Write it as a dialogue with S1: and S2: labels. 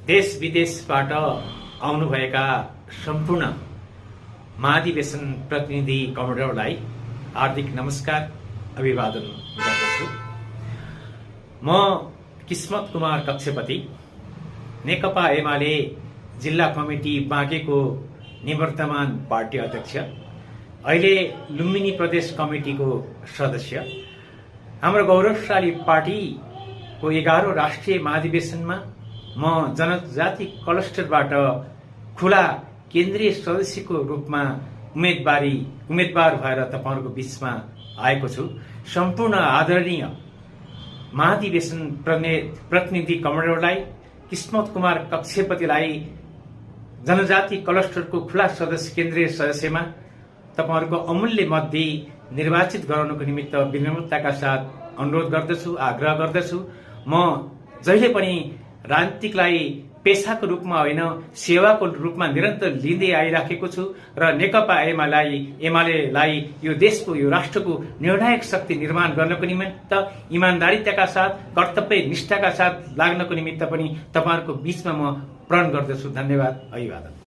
S1: देश विदेशबाट आउनुभएका सम्पूर्ण महाधिवेशन प्रतिनिधि कमरेडहरूलाई हार्दिक नमस्कार अभिवादन गर्दछु। म किस्मत कुमार कक्षपति, नेकपा एमाले जिल्ला कमिटी बाँकेको निवर्तमान पार्टी अध्यक्ष, अहिले लुम्बिनी प्रदेश कमिटीको सदस्य। हाम्रो गौरवशाली पार्टीको 11औं राष्ट्रिय महाधिवेशनमा म जनजाति क्लस्टरबाट खुला केन्द्रीय सदस्यको रूपमा उम्मेदवार भएर तपाईहरुको बीचमा आएको छु। सम्पूर्ण आदरणीय महाधिवेशन प्रतिनिधि कमरेडहरूलाई, किस्मत कुमार कक्षपतिलाई जनजाति क्लस्टरको खुला सदस्य केन्द्रीय सदस्यमा तपाईहरुको अमूल्य मत दिई निर्वाचित गराउनको निमित्त विनम्रताका साथ अनुरोध गर्दछु, आग्रह गर्दछु। म जहिले पनि राजनीतिकलाई पेशाको रूपमा होइन, सेवाको रूपमा निरन्तर लिँदै आइराखेको छु र नेकपा एमालेलाई यो देशको, यो राष्ट्रको निर्णायक शक्ति निर्माण गर्नको निमित्त इमानदारीताका साथ, कर्तव्य निष्ठाका साथ लाग्नको निमित्त पनि तपाईहरुको बीचमा म प्रण गर्दछु। धन्यवाद, अभिवादन।